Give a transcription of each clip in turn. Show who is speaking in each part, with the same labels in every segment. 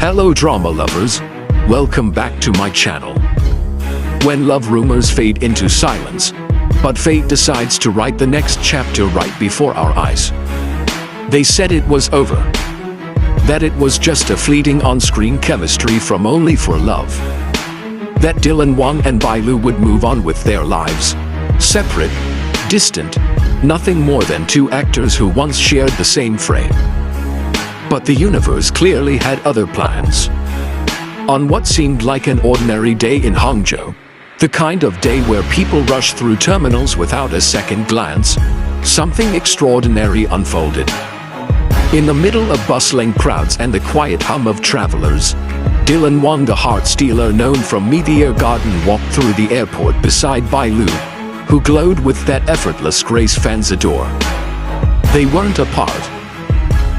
Speaker 1: Hello drama lovers, welcome back to my channel. When love rumors fade into silence, but fate decides to write the next chapter right before our eyes. They said it was over. That it was just a fleeting on-screen chemistry from Only for Love. That Wang and Bai Lu would move on with their lives. Separate, distant, nothing more than two actors who once shared the same frame. But the universe clearly had other plans. On what seemed like an ordinary day in Hangzhou, the kind of day where people rush through terminals without a second glance, something extraordinary unfolded. In the middle of bustling crowds and the quiet hum of travelers, Wang, the heart stealer known from Meteor Garden, walked through the airport beside Bai Lu, who glowed with that effortless grace fans adore. They weren't apart.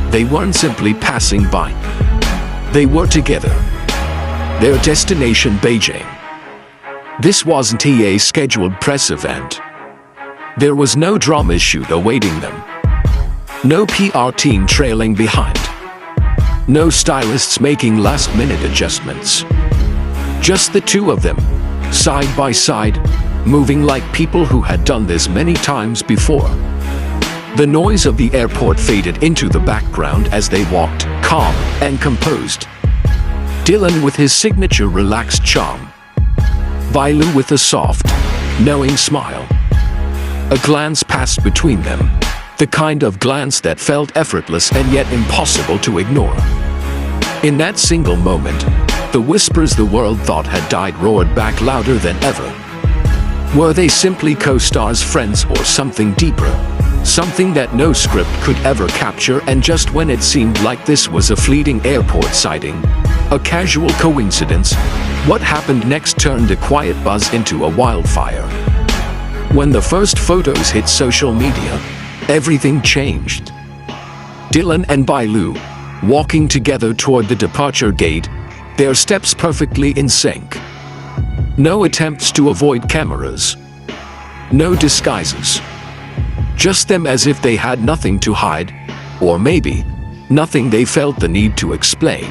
Speaker 1: They weren't simply passing by. They were together. Their destination, Beijing. This wasn't a scheduled press event. There was no drama shoot awaiting them. No PR team trailing behind. No stylists making last-minute adjustments. Just the two of them, side by side, moving like people who had done this many times before. The noise of the airport faded into the background as they walked, calm and composed. Dylan with his signature relaxed charm. Bai Lu with a soft, knowing smile. A glance passed between them, the kind of glance that felt effortless and yet impossible to ignore. In that single moment, the whispers the world thought had died roared back louder than ever. Were they simply co-stars, friends, or something deeper? Something that no script could ever capture, and just when it seemed like this was a fleeting airport sighting, a casual coincidence, what happened next turned a quiet buzz into a wildfire. When the first photos hit social media, everything changed. Dylan and Bai Lu, walking together toward the departure gate, their steps perfectly in sync. No attempts to avoid cameras. No disguises. Just them, as if they had nothing to hide, or maybe nothing they felt the need to explain.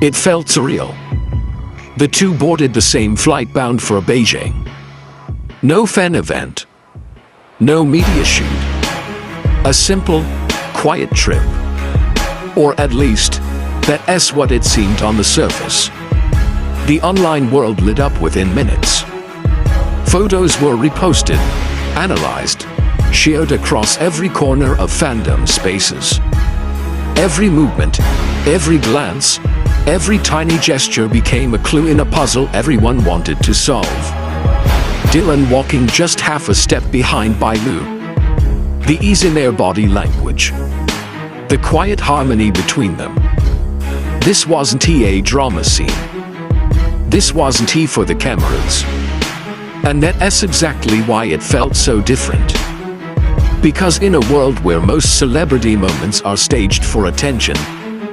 Speaker 1: It felt surreal. The two boarded the same flight bound for Beijing. No fan event. No media shoot. A simple, quiet trip. Or at least, that's what it seemed on the surface. The online world lit up within minutes. Photos were reposted, analyzed, shared across every corner of fandom spaces. Every movement, every glance, every tiny gesture became a clue in a puzzle everyone wanted to solve. Dylan walking just half a step behind Bai Lu. The ease in their body language. The quiet harmony between them. This wasn't a drama scene. This wasn't for the cameras. And that's exactly why it felt so different. Because in a world where most celebrity moments are staged for attention,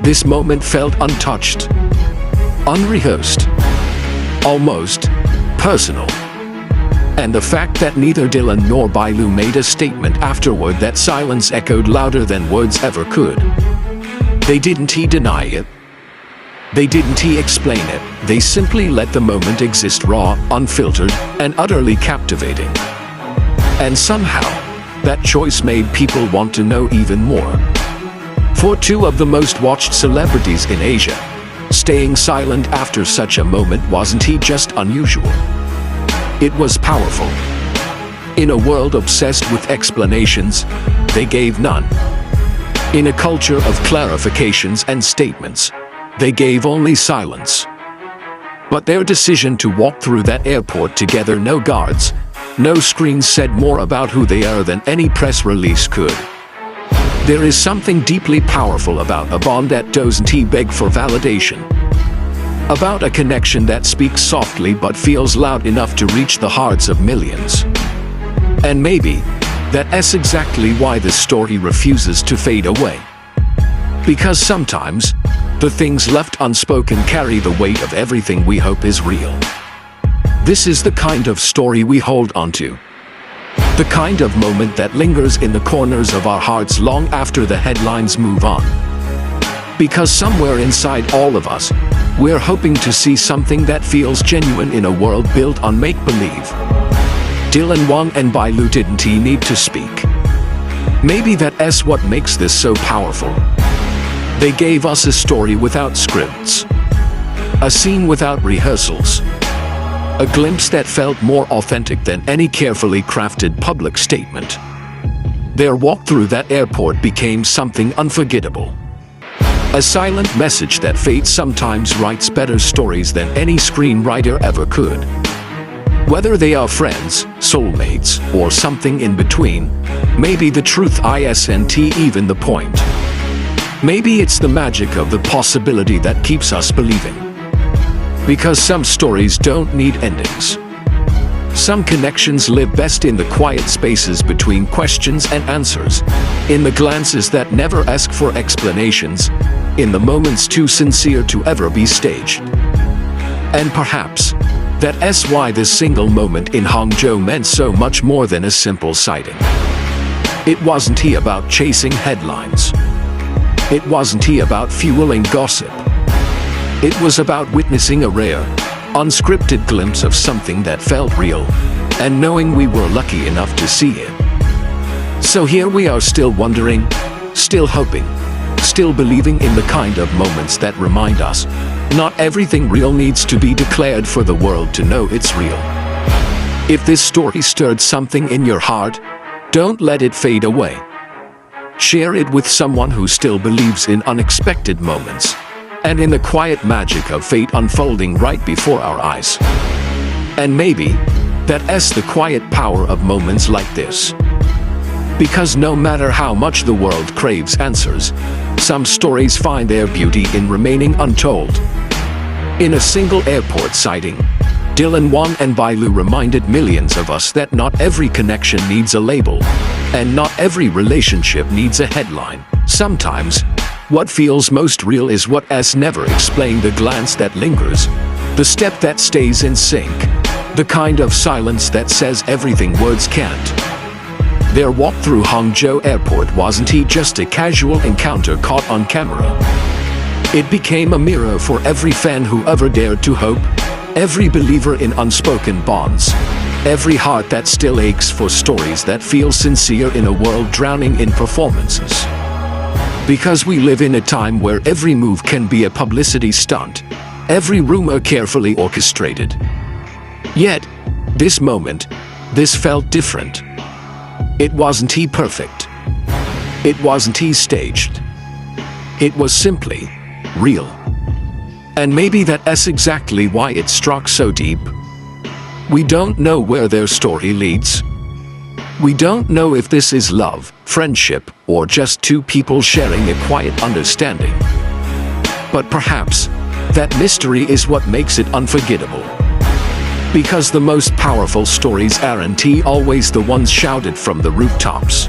Speaker 1: this moment felt untouched, unrehearsed, almost personal. And the fact that neither Dylan nor Bai Lu made a statement afterward, that silence echoed louder than words ever could. They didn't deny it. They didn't explain it. They simply let the moment exist, raw, unfiltered, and utterly captivating. And somehow, that choice made people want to know even more. For two of the most watched celebrities in Asia, staying silent after such a moment wasn't just unusual. It was powerful. In a world obsessed with explanations, they gave none. In a culture of clarifications and statements, they gave only silence. But their decision to walk through that airport together, no guards, no screens, said more about who they are than any press release could. There is something deeply powerful about a bond that doesn't beg for validation. About a connection that speaks softly but feels loud enough to reach the hearts of millions. And maybe that's exactly why this story refuses to fade away. Because sometimes, the things left unspoken carry the weight of everything we hope is real. This is the kind of story we hold onto. The kind of moment that lingers in the corners of our hearts long after the headlines move on. Because somewhere inside all of us, we're hoping to see something that feels genuine in a world built on make-believe. Dylan, Wang and Bai Lu didn't need to speak. Maybe that's what makes this so powerful. They gave us a story without scripts. A scene without rehearsals. A glimpse that felt more authentic than any carefully crafted public statement. Their walk through that airport became something unforgettable. A silent message that fate sometimes writes better stories than any screenwriter ever could. Whether they are friends, soulmates, or something in between, maybe the truth isn't even the point. Maybe it's the magic of the possibility that keeps us believing. Because some stories don't need endings. Some connections live best in the quiet spaces between questions and answers, in the glances that never ask for explanations, in the moments too sincere to ever be staged. And perhaps, that's why this single moment in Hangzhou meant so much more than a simple sighting. It wasn't about chasing headlines. It wasn't about fueling gossip. It was about witnessing a rare, unscripted glimpse of something that felt real, and knowing we were lucky enough to see it. So here we are, still wondering, still hoping, still believing in the kind of moments that remind us, not everything real needs to be declared for the world to know it's real. If this story stirred something in your heart, don't let it fade away. Share it with someone who still believes in unexpected moments, and in the quiet magic of fate unfolding right before our eyes. And maybe, that's the quiet power of moments like this. Because no matter how much the world craves answers, some stories find their beauty in remaining untold. In a single airport sighting, Dylan, Wang and Bai Lu reminded millions of us that not every connection needs a label, and not every relationship needs a headline. Sometimes, what feels most real is what has never explained, the glance that lingers, the step that stays in sync, the kind of silence that says everything words can't. Their walk through Hangzhou Airport wasn't just a casual encounter caught on camera. It became a mirror for every fan who ever dared to hope, every believer in unspoken bonds, every heart that still aches for stories that feel sincere in a world drowning in performances. Because we live in a time where every move can be a publicity stunt, every rumor carefully orchestrated. Yet, this moment, this felt different. It wasn't perfect. It wasn't staged. It was simply real. And maybe that's exactly why it struck so deep. We don't know where their story leads. We don't know if this is love, friendship, or just two people sharing a quiet understanding. But perhaps, that mystery is what makes it unforgettable. Because the most powerful stories aren't always the ones shouted from the rooftops.